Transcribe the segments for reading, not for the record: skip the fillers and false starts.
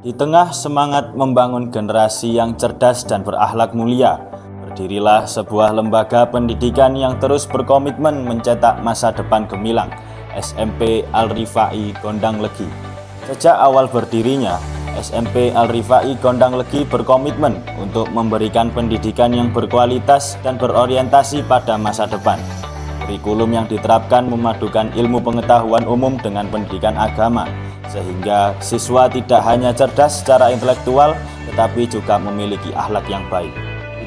Di tengah semangat membangun generasi yang cerdas dan berakhlak mulia, berdirilah sebuah lembaga pendidikan yang terus berkomitmen mencetak masa depan gemilang, SMP Al-Rifai Gondang Legi. Sejak awal berdirinya, SMP Al-Rifai Gondang Legi berkomitmen untuk memberikan pendidikan yang berkualitas dan berorientasi pada masa depan. Kurikulum yang diterapkan memadukan ilmu pengetahuan umum dengan pendidikan agama, sehingga siswa tidak hanya cerdas secara intelektual, tetapi juga memiliki akhlak yang baik.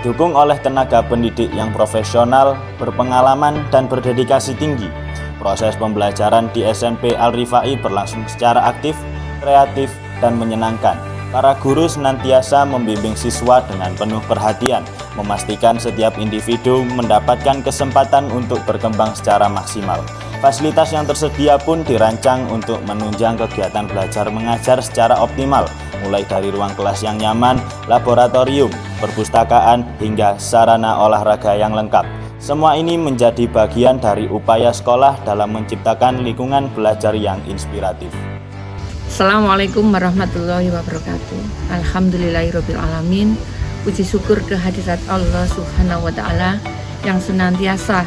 Didukung oleh tenaga pendidik yang profesional, berpengalaman, dan berdedikasi tinggi, proses pembelajaran di SMP Al-Rifai berlangsung secara aktif, kreatif, dan menyenangkan. Para guru senantiasa membimbing siswa dengan penuh perhatian, memastikan setiap individu mendapatkan kesempatan untuk berkembang secara maksimal. Fasilitas yang tersedia pun dirancang untuk menunjang kegiatan belajar mengajar secara optimal, mulai dari ruang kelas yang nyaman, laboratorium, perpustakaan, hingga sarana olahraga yang lengkap. Semua ini menjadi bagian dari upaya sekolah dalam menciptakan lingkungan belajar yang inspiratif. Assalamualaikum warahmatullahi wabarakatuh. Alhamdulillahirabbil alamin. Puji syukur kehadirat Allah Subhanahu wa taala yang senantiasa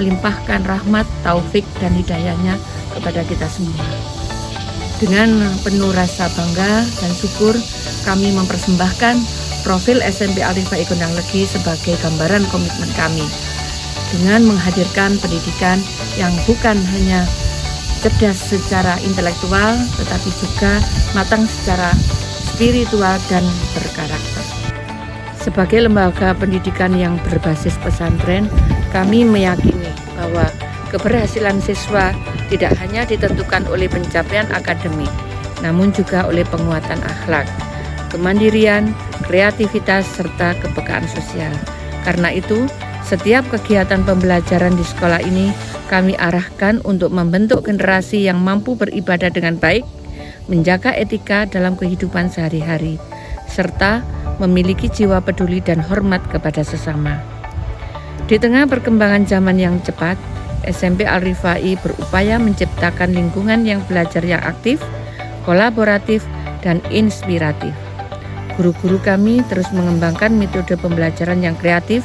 melimpahkan rahmat, taufik, dan hidayahnya kepada kita semua. Dengan penuh rasa bangga dan syukur, kami mempersembahkan profil SMP Al-Rifai Gondang Legi sebagai gambaran komitmen kami dengan menghadirkan pendidikan yang bukan hanya cerdas secara intelektual, tetapi juga matang secara spiritual dan berkarakter. Sebagai lembaga pendidikan yang berbasis pesantren, kami meyakini bahwa keberhasilan siswa tidak hanya ditentukan oleh pencapaian akademik, namun juga oleh penguatan akhlak, kemandirian, kreativitas, serta kepekaan sosial. Karena itu, setiap kegiatan pembelajaran di sekolah ini kami arahkan untuk membentuk generasi yang mampu beribadah dengan baik, menjaga etika dalam kehidupan sehari-hari, serta memiliki jiwa peduli dan hormat kepada sesama. Di tengah perkembangan zaman yang cepat, SMP Al-Rifai berupaya menciptakan lingkungan yang belajar yang aktif, kolaboratif, dan inspiratif. Guru-guru kami terus mengembangkan metode pembelajaran yang kreatif,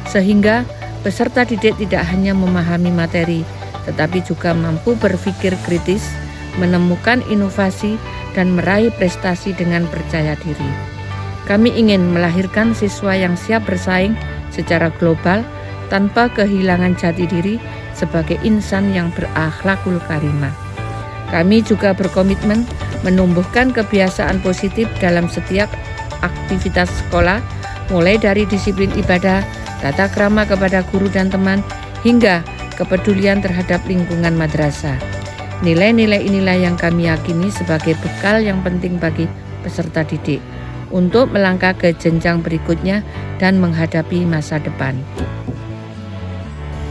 sehingga peserta didik tidak hanya memahami materi, tetapi juga mampu berpikir kritis, menemukan inovasi, dan meraih prestasi dengan percaya diri. Kami ingin melahirkan siswa yang siap bersaing secara global tanpa kehilangan jati diri sebagai insan yang berakhlakul karimah. Kami juga berkomitmen menumbuhkan kebiasaan positif dalam setiap aktivitas sekolah, mulai dari disiplin ibadah, tata krama kepada guru dan teman, hingga kepedulian terhadap lingkungan madrasah. Nilai-nilai inilah yang kami yakini sebagai bekal yang penting bagi peserta didik untuk melangkah ke jenjang berikutnya dan menghadapi masa depan.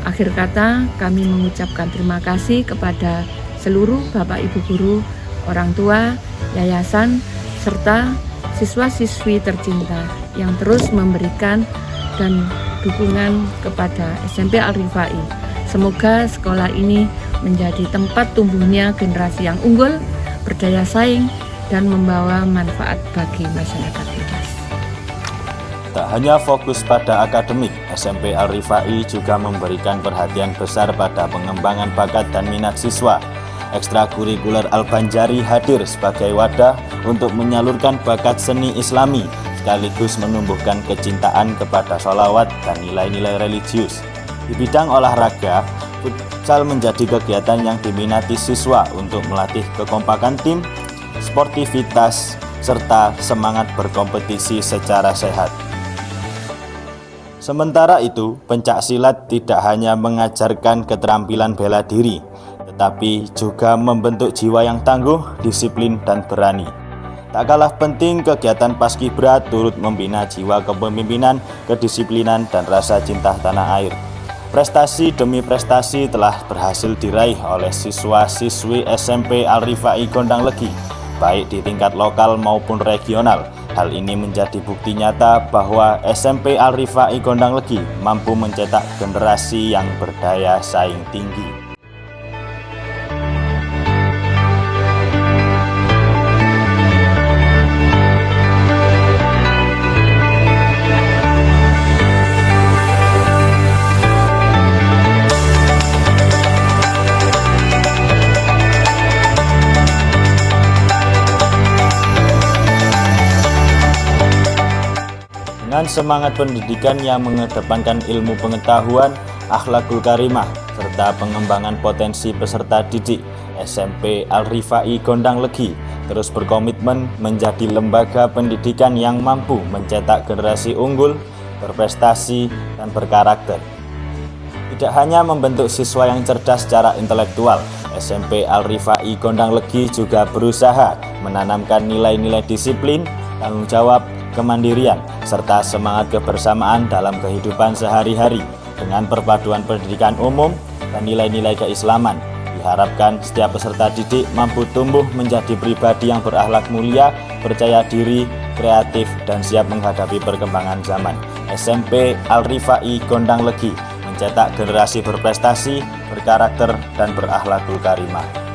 Akhir kata, kami mengucapkan terima kasih kepada seluruh Bapak Ibu guru, orang tua, yayasan, serta siswa-siswi tercinta yang terus memberikan dan dukungan kepada SMP Al-Rifai. Semoga sekolah ini menjadi tempat tumbuhnya generasi yang unggul, berdaya saing, dan membawa manfaat bagi masyarakat luas. Tak hanya fokus pada akademik, SMP Al-Rifai juga memberikan perhatian besar pada pengembangan bakat dan minat siswa. Ekstrakurikuler Al-Banjari hadir sebagai wadah untuk menyalurkan bakat seni Islami, sekaligus menumbuhkan kecintaan kepada sholawat dan nilai-nilai religius. Di bidang olahraga, futsal menjadi kegiatan yang diminati siswa untuk melatih kekompakan tim, sportivitas, serta semangat berkompetisi secara sehat. Sementara itu, pencaksilat tidak hanya mengajarkan keterampilan bela diri, tetapi juga membentuk jiwa yang tangguh, disiplin, dan berani. Tak kalah penting, kegiatan Paskibra turut membina jiwa kepemimpinan, kedisiplinan, dan rasa cinta tanah air. Prestasi demi prestasi telah berhasil diraih oleh siswa-siswi SMP Al-Rifai Gondang Legi, baik di tingkat lokal maupun regional. Hal ini menjadi bukti nyata bahwa SMP Al-Rifai Gondang Legi mampu mencetak generasi yang berdaya saing tinggi. Dengan semangat pendidikan yang mengedepankan ilmu pengetahuan, akhlakul karimah, serta pengembangan potensi peserta didik, SMP Al-Rifai Gondang Legi terus berkomitmen menjadi lembaga pendidikan yang mampu mencetak generasi unggul, berprestasi, dan berkarakter. Tidak hanya membentuk siswa yang cerdas secara intelektual, SMP Al-Rifai Gondang Legi juga berusaha menanamkan nilai-nilai disiplin, tanggung jawab, kemandirian, serta semangat kebersamaan dalam kehidupan sehari-hari. Dengan perpaduan pendidikan umum dan nilai-nilai keislaman, diharapkan setiap peserta didik mampu tumbuh menjadi pribadi yang berakhlak mulia, percaya diri, kreatif, dan siap menghadapi perkembangan zaman. SMP Al-Rifai Gondang Legi mencetak generasi berprestasi, berkarakter, dan berakhlakul karimah.